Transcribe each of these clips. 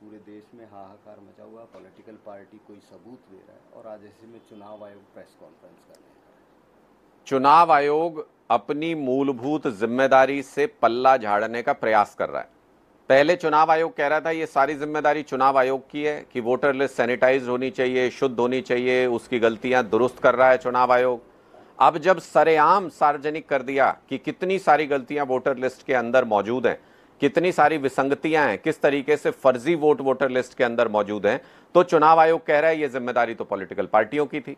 पूरे देश में हाहाकार मचा हुआ, पॉलिटिकल पार्टी कोई सबूत दे रहा है और आज ऐसे में चुनाव आयोग प्रेस कॉन्फ्रेंस करने जा रहा है। चुनाव आयोग अपनी मूलभूत जिम्मेदारी से पल्ला झाड़ने का प्रयास कर रहा है। पहले चुनाव आयोग कह रहा था ये सारी जिम्मेदारी चुनाव आयोग की है कि वोटर लिस्ट सैनिटाइज होनी चाहिए, शुद्ध होनी चाहिए, उसकी गलतियां दुरुस्त कर रहा है चुनाव आयोग। अब जब सरेआम सार्वजनिक कर दिया कि कितनी सारी गलतियां वोटर लिस्ट के अंदर मौजूद हैं, कितनी सारी विसंगतियां हैं, किस तरीके से फर्जी वोटर लिस्ट के अंदर मौजूद हैं, तो चुनाव आयोग कह रहा है ये जिम्मेदारी तो पॉलिटिकल पार्टियों की थी।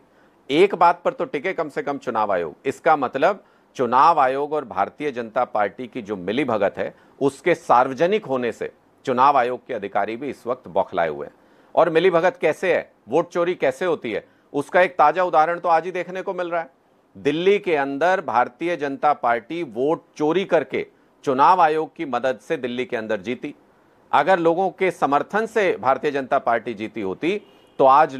एक बात पर तो टिके कम से कम चुनाव आयोग। इसका मतलब चुनाव आयोग और भारतीय जनता पार्टी की जो मिलीभगत है उसके सार्वजनिक होने से चुनाव आयोग के अधिकारी भी इस वक्त बौखलाए हुए हैं। और मिलीभगत कैसे है, वोट चोरी कैसे होती है, उसका एक ताजा उदाहरण तो आज ही देखने को मिल रहा है। दिल्ली के अंदर भारतीय जनता पार्टी वोट चोरी करके चुनाव आयोग की मदद से दिल्ली के अंदर जीती। अगर लोगों के समर्थन से भारतीय जनता पार्टी जीती होती तो आज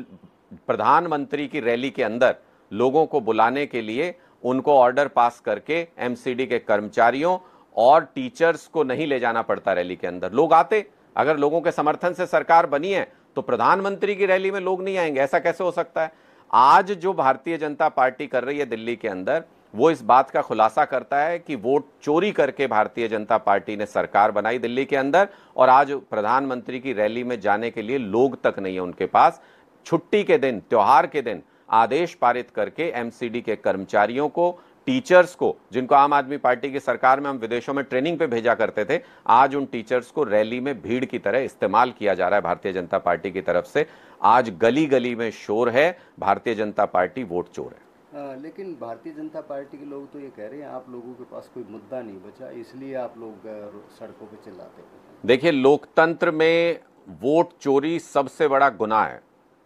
प्रधानमंत्री की रैली के अंदर लोगों को बुलाने के लिए उनको ऑर्डर पास करके एमसीडी के कर्मचारियों और टीचर्स को नहीं ले जाना पड़ता रैली के अंदर, लोग आते। अगर लोगों के समर्थन से सरकार बनी है तो प्रधानमंत्री की रैली में लोग नहीं आएंगे, ऐसा कैसे हो सकता है? आज जो भारतीय जनता पार्टी कर रही है दिल्ली के अंदर, वो इस बात का खुलासा करता है कि वोट चोरी करके भारतीय जनता पार्टी ने सरकार बनाई दिल्ली के अंदर, और आज प्रधानमंत्री की रैली में जाने के लिए लोग तक नहीं है उनके पास। छुट्टी के दिन, त्योहार के दिन आदेश पारित करके एमसीडी के कर्मचारियों को, टीचर्स को, जिनको आम आदमी पार्टी की सरकार में हम विदेशों में ट्रेनिंग पे भेजा करते थे, आज उन टीचर्स को रैली में भीड़ की तरह इस्तेमाल किया जा रहा है भारतीय जनता पार्टी की तरफ से। आज गली गली में शोर है, भारतीय जनता पार्टी वोट चोर है। लेकिन भारतीय जनता पार्टी के लोग तो ये कह रहे हैं आप लोगों के पास कोई मुद्दा नहीं बचा, इसलिए आप लोग सड़कों पे चिल्लाते हैं। देखिए, लोकतंत्र में वोट चोरी सबसे बड़ा गुनाह है।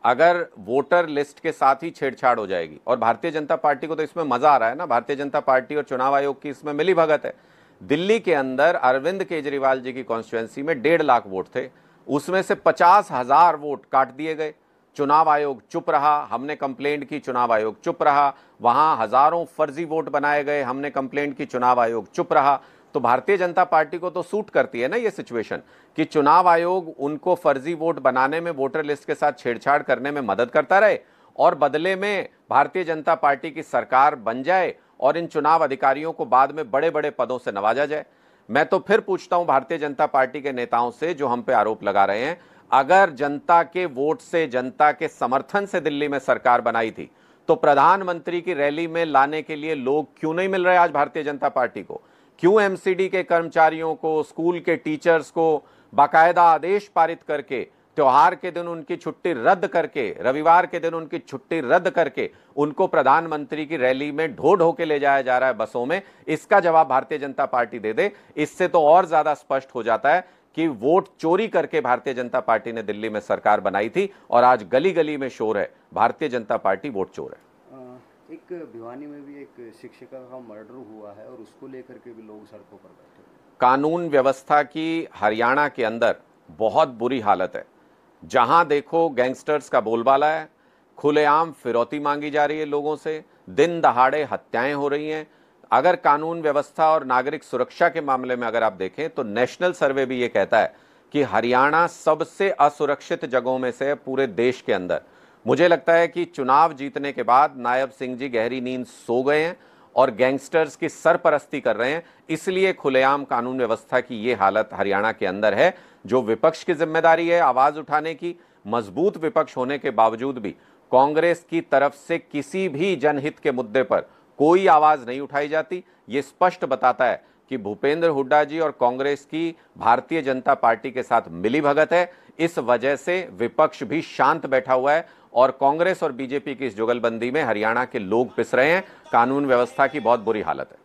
अगर वोटर लिस्ट के साथ ही छेड़छाड़ हो जाएगी, और भारतीय जनता पार्टी को तो इसमें मजा आ रहा है ना, भारतीय जनता पार्टी और चुनाव आयोग की इसमें मिलीभगत है। दिल्ली के अंदर अरविंद केजरीवाल जी की कॉन्स्टिट्यूएंसी में 1.5 लाख वोट थे, उसमें से 50,000 वोट काट दिए गए। चुनाव आयोग चुप रहा, हमने कंप्लेंट की, चुनाव आयोग चुप रहा। वहां हजारों फर्जी वोट बनाए गए, हमने कंप्लेंट की, चुनाव आयोग चुप रहा। तो भारतीय जनता पार्टी को तो सूट करती है ना ये सिचुएशन कि चुनाव आयोग उनको फर्जी वोट बनाने में, वोटर लिस्ट के साथ छेड़छाड़ करने में मदद करता रहे, और बदले में भारतीय जनता पार्टी की सरकार बन जाए और इन चुनाव अधिकारियों को बाद में बड़े बड़े पदों से नवाजा जाए। मैं तो फिर पूछता हूं भारतीय जनता पार्टी के नेताओं से जो हम पे आरोप लगा रहे हैं, अगर जनता के वोट से, जनता के समर्थन से दिल्ली में सरकार बनाई थी तो प्रधानमंत्री की रैली में लाने के लिए लोग क्यों नहीं मिल रहे आज भारतीय जनता पार्टी को? क्यों एमसीडी के कर्मचारियों को, स्कूल के टीचर्स को बाकायदा आदेश पारित करके, त्योहार के दिन उनकी छुट्टी रद्द करके, रविवार के दिन उनकी छुट्टी रद्द करके उनको प्रधानमंत्री की रैली में ढो ढो के ले जाया जा रहा है बसों में? इसका जवाब भारतीय जनता पार्टी दे दे। इससे तो और ज्यादा स्पष्ट हो जाता है कि वोट चोरी करके भारतीय जनता पार्टी ने दिल्ली में सरकार बनाई थी, और आज गली गली में शोर है भारतीय जनता पार्टी वोट चोर है। एक भिवानी में भी एक शिक्षिका का मर्डर हुआ है और उसको लेकर के भी लोग सड़कों पर बैठे हैं। कानून व्यवस्था की हरियाणा के अंदर बहुत बुरी हालत है। जहां देखो गैंगस्टर्स का बोलबाला है, खुलेआम फिरौती मांगी जा रही है लोगों से, दिन दहाड़े हत्याएं हो रही हैं। अगर कानून व्यवस्था और नागरिक सुरक्षा के मामले में अगर आप देखें तो नेशनल सर्वे भी ये कहता है कि हरियाणा सबसे असुरक्षित जगहों में से है पूरे देश के अंदर। मुझे लगता है कि चुनाव जीतने के बाद नायब सिंह जी गहरी नींद सो गए हैं और गैंगस्टर्स की सरपरस्ती कर रहे हैं, इसलिए खुलेआम कानून व्यवस्था की ये हालत हरियाणा के अंदर है। जो विपक्ष की जिम्मेदारी है आवाज उठाने की, मजबूत विपक्ष होने के बावजूद भी कांग्रेस की तरफ से किसी भी जनहित के मुद्दे पर कोई आवाज नहीं उठाई जाती। ये स्पष्ट बताता है कि भूपेंद्र हुड्डा जी और कांग्रेस की भारतीय जनता पार्टी के साथ मिलीभगत है। इस वजह से विपक्ष भी शांत बैठा हुआ है और कांग्रेस और बीजेपी की इस जुगलबंदी में हरियाणा के लोग पिस रहे हैं। कानून व्यवस्था की बहुत बुरी हालत है।